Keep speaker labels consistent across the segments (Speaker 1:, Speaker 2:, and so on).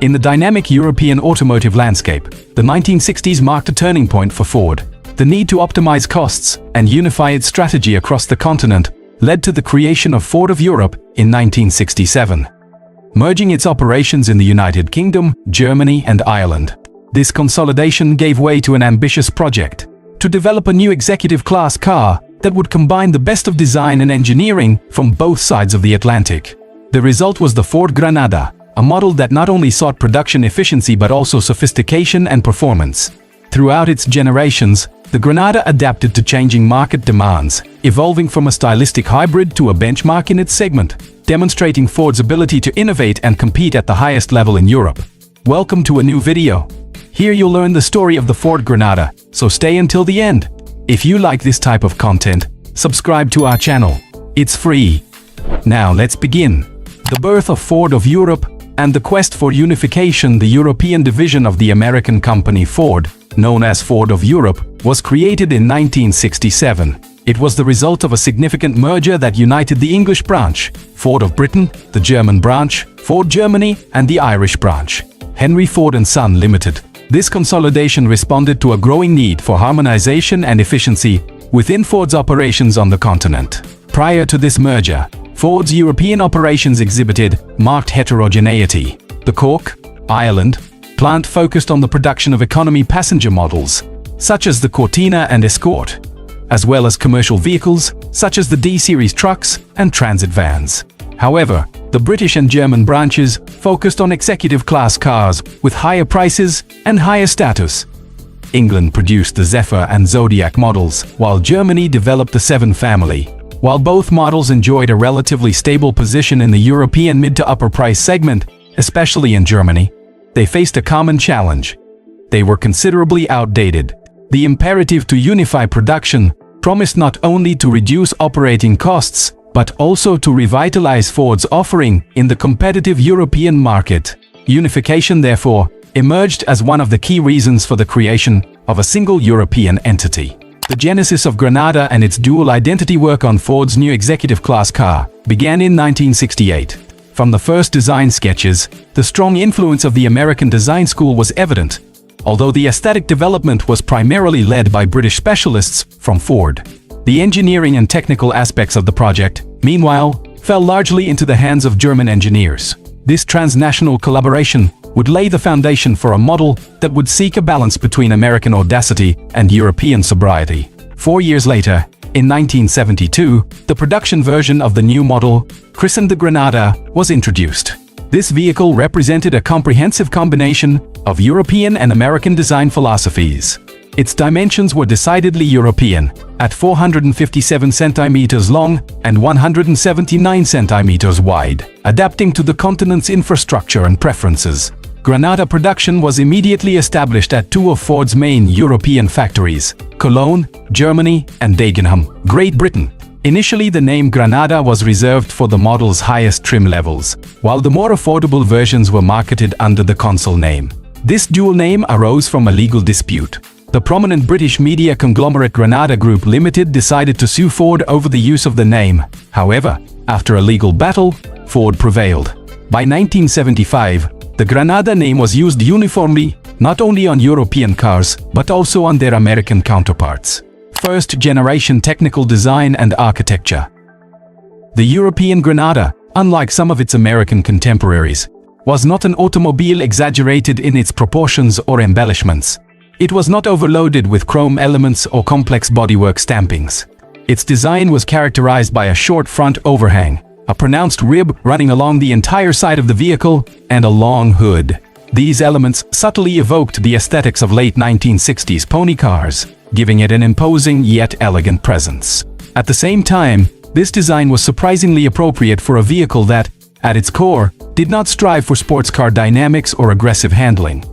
Speaker 1: In the dynamic European automotive landscape, the 1960s marked a turning point for Ford. The need to optimize costs and unify its strategy across the continent led to the creation of Ford of Europe in 1967, merging its operations in the United Kingdom, Germany, and Ireland. This consolidation gave way to an ambitious project to develop a new executive-class car that would combine the best of design and engineering from both sides of the Atlantic. The result was the Ford Granada, a model that not only sought production efficiency but also sophistication and performance. Throughout its generations, the Granada adapted to changing market demands, evolving from a stylistic hybrid to a benchmark in its segment, demonstrating Ford's ability to innovate and compete at the highest level in Europe. Welcome to a new video. Here you'll learn the story of the Ford Granada, so stay until the end. If you like this type of content, subscribe to our channel. It's free. Now let's begin. The birth of Ford of Europe and the quest for unification. The European division of the American company Ford, known as Ford of Europe, was created in 1967. It was the result of a significant merger that united the English branch, Ford of Britain, the German branch, Ford Germany, and the Irish branch, Henry Ford and Son Limited. This consolidation responded to a growing need for harmonization and efficiency within Ford's operations on the continent. Prior to this merger, Ford's European operations exhibited marked heterogeneity. The Cork, Ireland, plant focused on the production of economy passenger models, such as the Cortina and Escort, as well as commercial vehicles, such as the D-Series trucks and transit vans. However, the British and German branches focused on executive-class cars with higher prices and higher status. England produced the Zephyr and Zodiac models, while Germany developed the 7 family. While both models enjoyed a relatively stable position in the European mid to upper price segment, especially in Germany, they faced a common challenge. They were considerably outdated. The imperative to unify production promised not only to reduce operating costs, but also to revitalize Ford's offering in the competitive European market. Unification, therefore, emerged as one of the key reasons for the creation of a single European entity. The genesis of Granada and its dual identity work on Ford's new executive-class car began in 1968. From the first design sketches, the strong influence of the American design school was evident, although the aesthetic development was primarily led by British specialists from Ford. The engineering and technical aspects of the project, meanwhile, fell largely into the hands of German engineers. This transnational collaboration would lay the foundation for a model that would seek a balance between American audacity and European sobriety. 4 years later, in 1972, the production version of the new model, christened the Granada, was introduced. This vehicle represented a comprehensive combination of European and American design philosophies. Its dimensions were decidedly European, at 457 centimeters long and 179 centimeters wide, adapting to the continent's infrastructure and preferences. Granada production was immediately established at 2 of Ford's main European factories, Cologne, Germany, and Dagenham, Great Britain. Initially, the name Granada was reserved for the model's highest trim levels, while the more affordable versions were marketed under the Consul name. This dual name arose from a legal dispute. The prominent British media conglomerate Granada Group Limited decided to sue Ford over the use of the name. However, after a legal battle, Ford prevailed. By 1975, the Granada name was used uniformly, not only on European cars, but also on their American counterparts. First-generation technical design and architecture. The European Granada, unlike some of its American contemporaries, was not an automobile exaggerated in its proportions or embellishments. It was not overloaded with chrome elements or complex bodywork stampings. Its design was characterized by a short front overhang, a pronounced rib running along the entire side of the vehicle, and a long hood. These elements subtly evoked the aesthetics of late 1960s pony cars, giving it an imposing yet elegant presence. At the same time, this design was surprisingly appropriate for a vehicle that, at its core, did not strive for sports car dynamics or aggressive handling,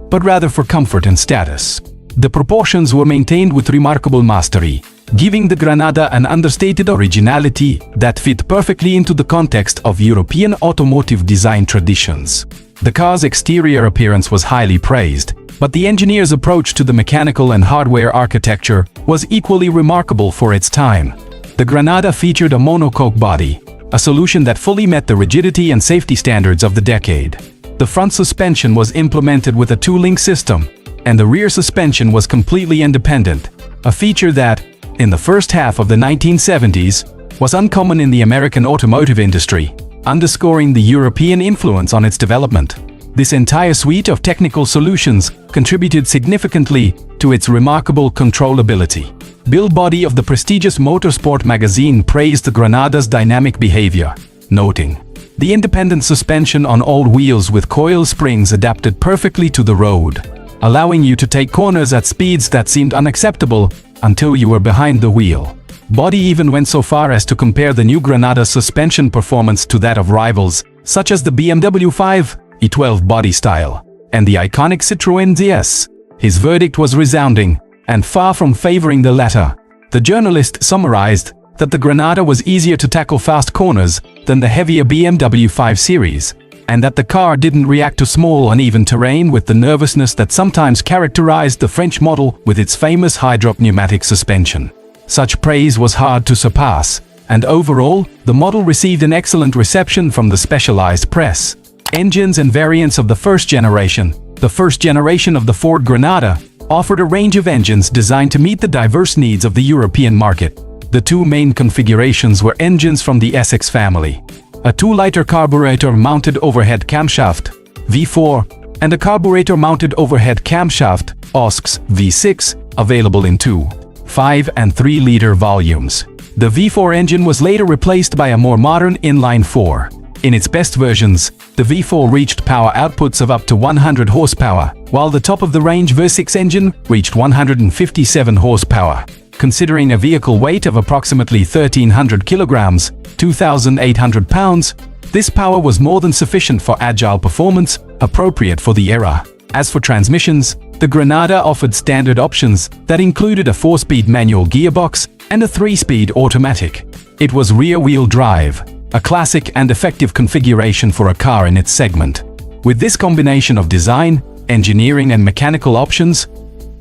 Speaker 1: but rather for comfort and status. The proportions were maintained with remarkable mastery, giving the Granada an understated originality that fit perfectly into the context of European automotive design traditions. The car's exterior appearance was highly praised, but the engineer's approach to the mechanical and hardware architecture was equally remarkable for its time. The Granada featured a monocoque body, a solution that fully met the rigidity and safety standards of the decade. The front suspension was implemented with a two-link system, and the rear suspension was completely independent, a feature that, in the first half of the 1970s, was uncommon in the American automotive industry, underscoring the European influence on its development. This entire suite of technical solutions contributed significantly to its remarkable controllability. Bill Body of the prestigious Motorsport magazine praised the Granada's dynamic behavior, noting, "The independent suspension on all wheels with coil springs adapted perfectly to the road, allowing you to take corners at speeds that seemed unacceptable until you were behind the wheel." Body even went so far as to compare the new Granada's suspension performance to that of rivals, such as the BMW 5 E12 body style and the iconic Citroën DS. His verdict was resounding, and far from favoring the latter. The journalist summarized that the Granada was easier to tackle fast corners than the heavier BMW 5 Series, and that the car didn't react to small uneven terrain with the nervousness that sometimes characterized the French model with its famous high-drop pneumatic suspension. Such praise was hard to surpass, and overall, the model received an excellent reception from the specialized press. Engines and variants of the first generation. The first generation of the Ford Granada offered a range of engines designed to meet the diverse needs of the European market. The two main configurations were engines from the SX family, a 2-liter carburetor-mounted overhead camshaft, V4, and a carburetor-mounted overhead camshaft, AUSCS, V6, available in 2, 5 and 3-liter volumes. The V4 engine was later replaced by a more modern inline 4. In its best versions, the V4 reached power outputs of up to 100 horsepower, while the top-of-the-range V6 engine reached 157 horsepower. Considering a vehicle weight of approximately 1,300 kilograms, 2,800 pounds, this power was more than sufficient for agile performance, appropriate for the era. As for transmissions, the Granada offered standard options that included a 4-speed manual gearbox and a 3-speed automatic. It was rear-wheel drive, a classic and effective configuration for a car in its segment. With this combination of design, engineering and mechanical options,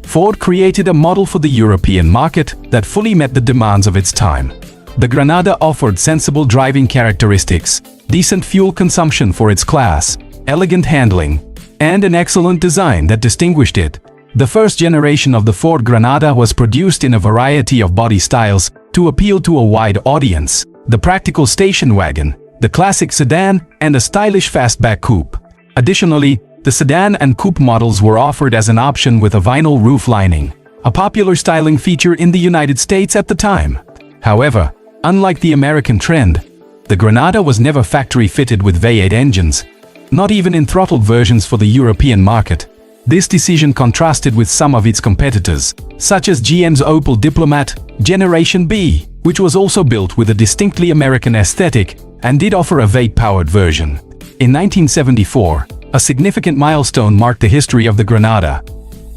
Speaker 1: Ford created a model for the European market that fully met the demands of its time. The Granada offered sensible driving characteristics, decent fuel consumption for its class, elegant handling, and an excellent design that distinguished it. The first generation of the Ford Granada was produced in a variety of body styles to appeal to a wide audience: the practical station wagon, the classic sedan, and a stylish fastback coupe. Additionally, the sedan and coupe models were offered as an option with a vinyl roof lining, a popular styling feature in the United States at the time. However, unlike the American trend, the Granada was never factory-fitted with V8 engines, not even in throttled versions for the European market. This decision contrasted with some of its competitors, such as GM's Opel Diplomat Generation B, which was also built with a distinctly American aesthetic and did offer a V8-powered version. In 1974, a significant milestone marked the history of the Granada.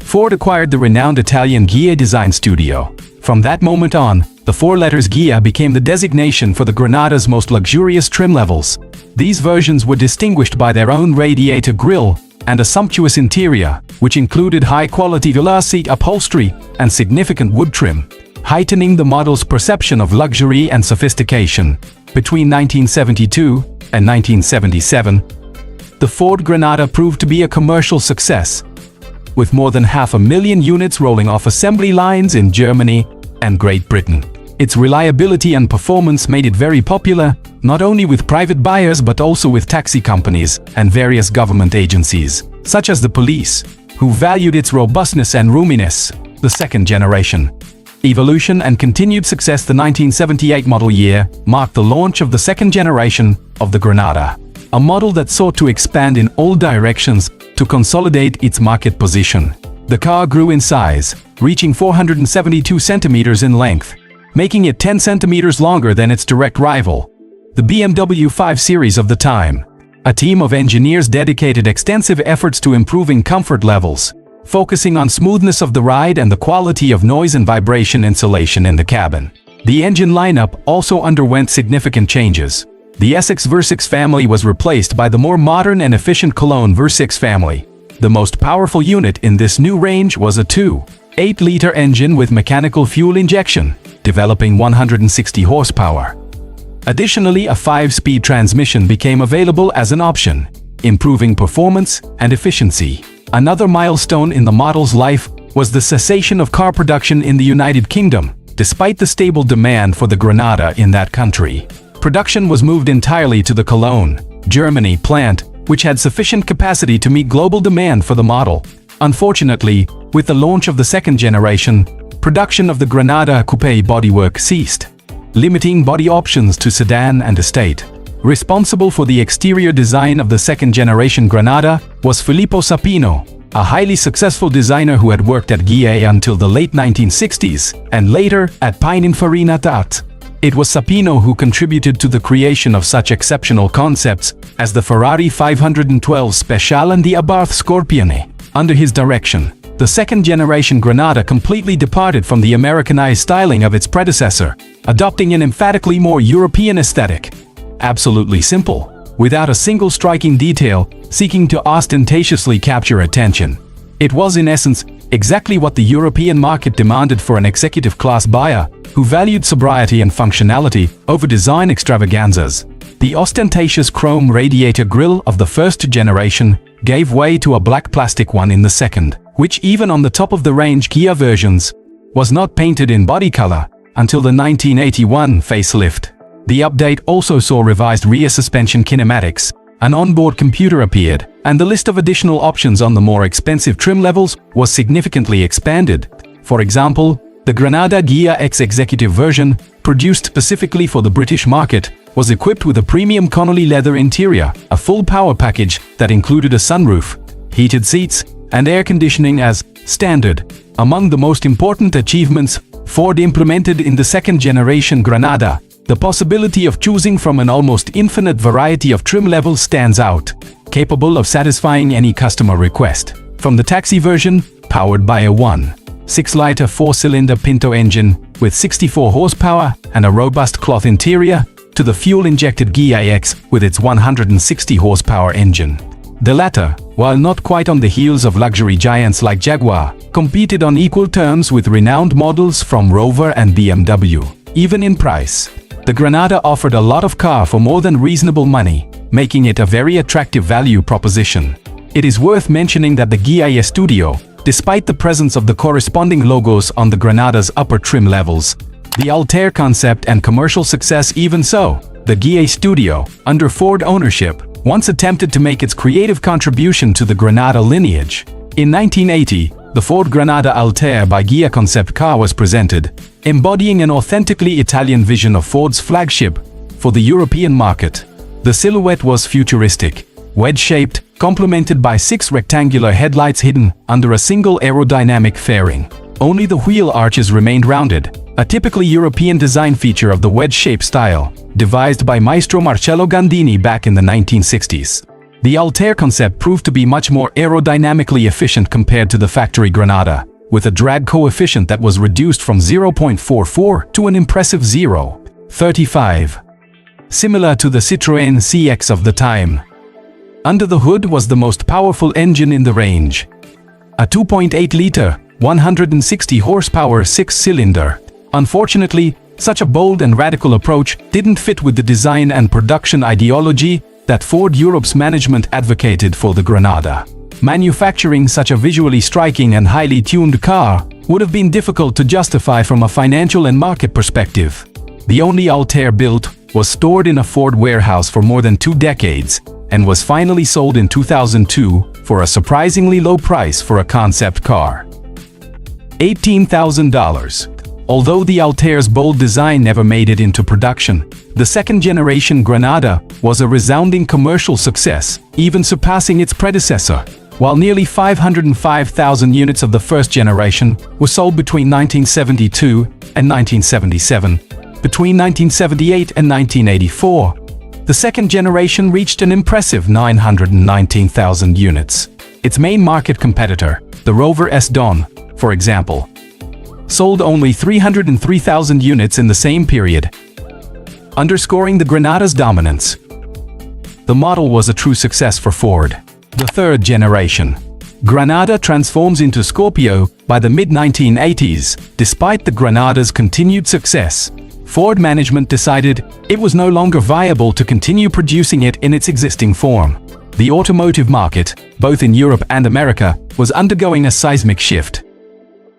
Speaker 1: Ford acquired the renowned Italian Ghia design studio. From that moment on, the 4 letters Ghia became the designation for the Granada's most luxurious trim levels. These versions were distinguished by their own radiator grille and a sumptuous interior, which included high-quality velour seat upholstery and significant wood trim, heightening the model's perception of luxury and sophistication. Between 1972 and 1977, the Ford Granada proved to be a commercial success, with more than 500,000 units rolling off assembly lines in Germany and Great Britain. Its reliability and performance made it very popular, not only with private buyers but also with taxi companies and various government agencies, such as the police, who valued its robustness and roominess. The second generation evolution and continued success. The 1978 model year marked the launch of the second generation of the Granada, a model that sought to expand in all directions to consolidate its market position. The car grew in size, reaching 472 centimeters in length, making it 10 centimeters longer than its direct rival, the BMW 5 Series of the time. A team of engineers dedicated extensive efforts to improving comfort levels, focusing on smoothness of the ride and the quality of noise and vibration insulation in the cabin. The engine lineup also underwent significant changes. The SX V6 family was replaced by the more modern and efficient Cologne V6 family. The most powerful unit in this new range was a 2.8-liter engine with mechanical fuel injection, developing 160 horsepower. Additionally, a 5-speed transmission became available as an option. improving performance and efficiency. Another milestone in the model's life was the cessation of car production in the United Kingdom, despite the stable demand for the Granada in that country. Production was moved entirely to the Cologne, Germany plant, which had sufficient capacity to meet global demand for the model. Unfortunately, with the launch of the second generation, production of the Granada coupe bodywork ceased, limiting body options to sedan and estate. Responsible for the exterior design of the second-generation Granada was Filippo Sapino, a highly successful designer who had worked at Ghia until the late 1960s and later at Pininfarina Tat. It was Sapino who contributed to the creation of such exceptional concepts as the Ferrari 512 Speciale and the Abarth Scorpione. Under his direction, the second-generation Granada completely departed from the Americanized styling of its predecessor, adopting an emphatically more European aesthetic. Absolutely simple, without a single striking detail, seeking to ostentatiously capture attention. It was in essence exactly what the European market demanded for an executive-class buyer who valued sobriety and functionality over design extravaganzas. The ostentatious chrome radiator grille of the first generation gave way to a black plastic one in the second, which even on the top-of-the-range Ghia versions was not painted in body color until the 1981 facelift. The update also saw revised rear suspension kinematics, an onboard computer appeared, and the list of additional options on the more expensive trim levels was significantly expanded. For example, the Granada Ghia X Executive version, produced specifically for the British market, was equipped with a premium Connolly leather interior, a full power package that included a sunroof, heated seats, and air conditioning as standard. Among the most important achievements Ford implemented in the second-generation Granada, the possibility of choosing from an almost infinite variety of trim levels stands out, capable of satisfying any customer request. From the taxi version, powered by a 1.6-liter 4-cylinder Pinto engine with 64 horsepower and a robust cloth interior, to the fuel-injected Ghia X with its 160 horsepower engine. The latter, while not quite on the heels of luxury giants like Jaguar, competed on equal terms with renowned models from Rover and BMW. Even in price, the Granada offered a lot of car for more than reasonable money, making it a very attractive value proposition. It is worth mentioning that the Ghia Studio, despite the presence of the corresponding logos on the Granada's upper trim levels, the Altair concept and commercial success even so, the Ghia Studio, under Ford ownership, once attempted to make its creative contribution to the Granada lineage. In 1980, the Ford Granada Altair by Ghia concept car was presented, embodying an authentically Italian vision of Ford's flagship for the European market. The silhouette was futuristic, wedge-shaped, complemented by 6 rectangular headlights hidden under a single aerodynamic fairing. Only the wheel arches remained rounded, a typically European design feature of the wedge-shaped style, devised by Maestro Marcello Gandini back in the 1960s. The Altair concept proved to be much more aerodynamically efficient compared to the factory Granada, with a drag coefficient that was reduced from 0.44 to an impressive 0.35. Similar to the Citroën CX of the time. Under the hood was the most powerful engine in the range. A 2.8-liter, 160 horsepower 6-cylinder. Unfortunately, such a bold and radical approach didn't fit with the design and production ideology that Ford Europe's management advocated for the Granada. Manufacturing such a visually striking and highly tuned car would have been difficult to justify from a financial and market perspective. The only Altair built was stored in a Ford warehouse for more than 2 decades and was finally sold in 2002 for a surprisingly low price for a concept car. $18,000. Although the Altair's bold design never made it into production, the second-generation Granada was a resounding commercial success, even surpassing its predecessor. While nearly 505,000 units of the first generation were sold between 1972 and 1977, between 1978 and 1984, the second generation reached an impressive 919,000 units. Its main market competitor, the Rover S-Don, for example, sold only 303,000 units in the same period, underscoring the Granada's dominance. The model was a true success for Ford. The third generation Granada transforms into Scorpio by the mid-1980s. Despite the Granada's continued success, Ford management decided it was no longer viable to continue producing it in its existing form. The automotive market, both in Europe and America, was undergoing a seismic shift.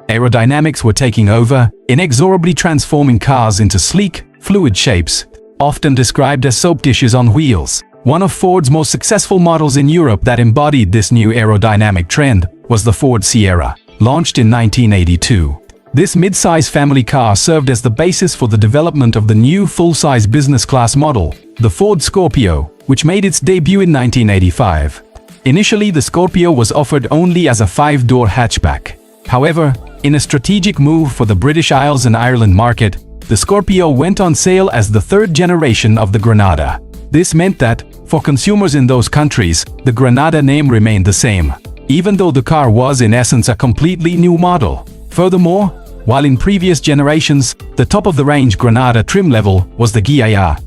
Speaker 1: Aerodynamics were taking over, inexorably transforming cars into sleek, fluid shapes, often described as soap dishes on wheels. One of Ford's most successful models in Europe that embodied this new aerodynamic trend was the Ford Sierra, launched in 1982. This mid-size family car served as the basis for the development of the new full-size business-class model, the Ford Scorpio, which made its debut in 1985. Initially, the Scorpio was offered only as a 5-door hatchback. However, in a strategic move for the British Isles and Ireland market, the Scorpio went on sale as the third generation of the Granada. This meant that, for consumers in those countries, the Granada name remained the same, even though the car was in essence a completely new model. Furthermore, while in previous generations, the top-of-the-range Granada trim level was the Ghia.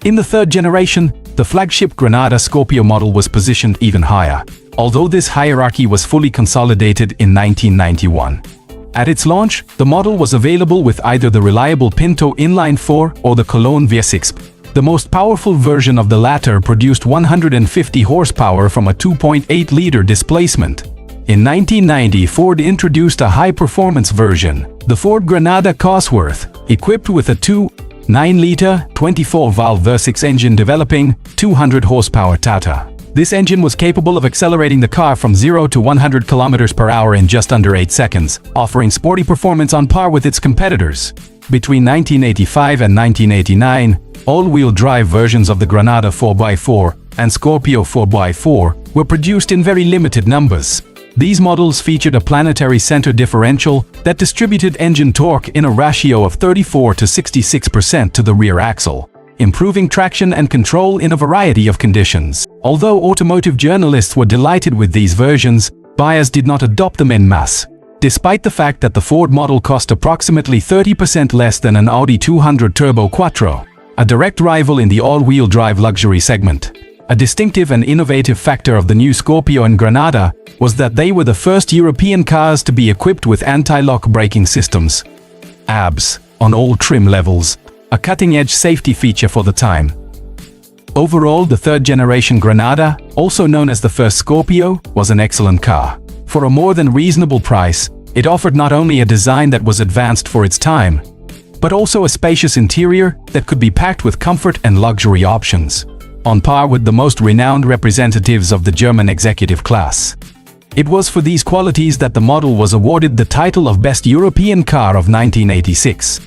Speaker 1: In the third generation, the flagship Granada Scorpio model was positioned even higher, although this hierarchy was fully consolidated in 1991. At its launch, the model was available with either the reliable Pinto inline-4 or the Cologne V6. The most powerful version of the latter produced 150 horsepower from a 2.8-liter displacement. In 1990, Ford introduced a high-performance version, the Ford Granada Cosworth, equipped with a 2.9-liter, 24-valve V6 engine developing 200 horsepower Tata. This engine was capable of accelerating the car from 0 to 100 km per hour in just under 8 seconds, offering sporty performance on par with its competitors. Between 1985 and 1989, all-wheel drive versions of the Granada 4x4 and Scorpio 4x4 were produced in very limited numbers. These models featured a planetary center differential that distributed engine torque in a ratio of 34 to 66% to the rear axle, improving traction and control in a variety of conditions. Although automotive journalists were delighted with these versions, buyers did not adopt them en masse. Despite the fact that the Ford model cost approximately 30% less than an Audi 200 Turbo Quattro, a direct rival in the all-wheel drive luxury segment. A distinctive and innovative factor of the new Scorpio and Granada was that they were the first European cars to be equipped with anti-lock braking systems, ABS, on all trim levels, a cutting-edge safety feature for the time. Overall, the third-generation Granada, also known as the first Scorpio, was an excellent car. For a more than reasonable price, it offered not only a design that was advanced for its time, but also a spacious interior that could be packed with comfort and luxury options, on par with the most renowned representatives of the German executive class. It was for these qualities that the model was awarded the title of Best European Car of 1986.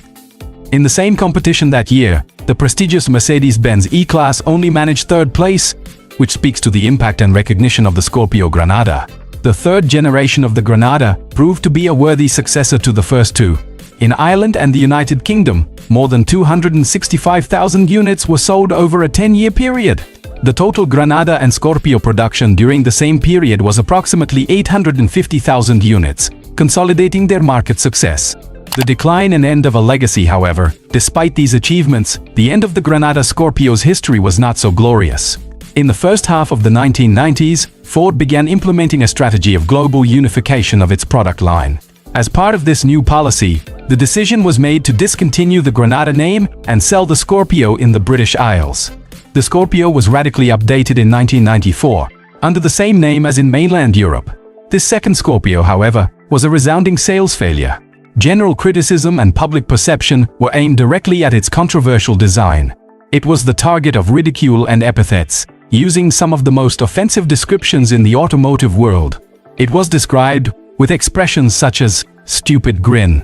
Speaker 1: In the same competition that year, the prestigious Mercedes Benz E-Class only managed third place, which speaks to the impact and recognition of the Scorpio Granada. The third generation of the Granada proved to be a worthy successor to the first two. In Ireland and the United Kingdom, more than 265,000 units were sold over a 10-year period. The total Granada and Scorpio production during the same period was approximately 850,000 units, consolidating their market success. The decline and end of a legacy, however, despite these achievements, the end of the Granada Scorpio's history was not so glorious. In the first half of the 1990s, Ford began implementing a strategy of global unification of its product line. As part of this new policy, the decision was made to discontinue the Granada name and sell the Scorpio in the British Isles. The Scorpio was radically updated in 1994, under the same name as in mainland Europe. This second Scorpio, however, was a resounding sales failure. General criticism and public perception were aimed directly at its controversial design. It was the target of ridicule and epithets, using some of the most offensive descriptions in the automotive world. It was described with expressions such as stupid grin,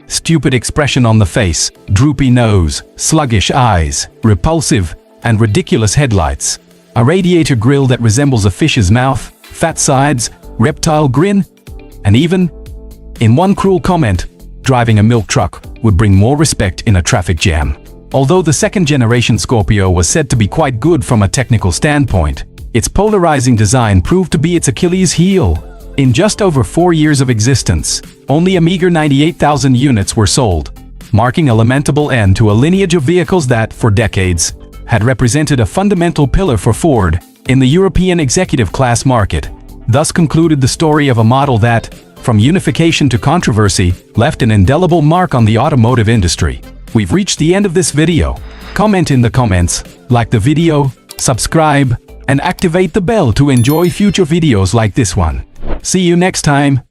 Speaker 1: stupid expression on the face, droopy nose, sluggish eyes, repulsive and ridiculous headlights, a radiator grille that resembles a fish's mouth, fat sides, reptile grin, and even, in one cruel comment, driving a milk truck would bring more respect in a traffic jam. Although the second-generation Scorpio was said to be quite good from a technical standpoint, its polarizing design proved to be its Achilles heel. In just over 4 years of existence, only a meager 98,000 units were sold, marking a lamentable end to a lineage of vehicles that, for decades, had represented a fundamental pillar for Ford in the European executive class market. Thus concluded the story of a model that, from unification to controversy, left an indelible mark on the automotive industry. We've reached the end of this video. Comment in the comments, like the video, subscribe, and activate the bell to enjoy future videos like this one. See you next time.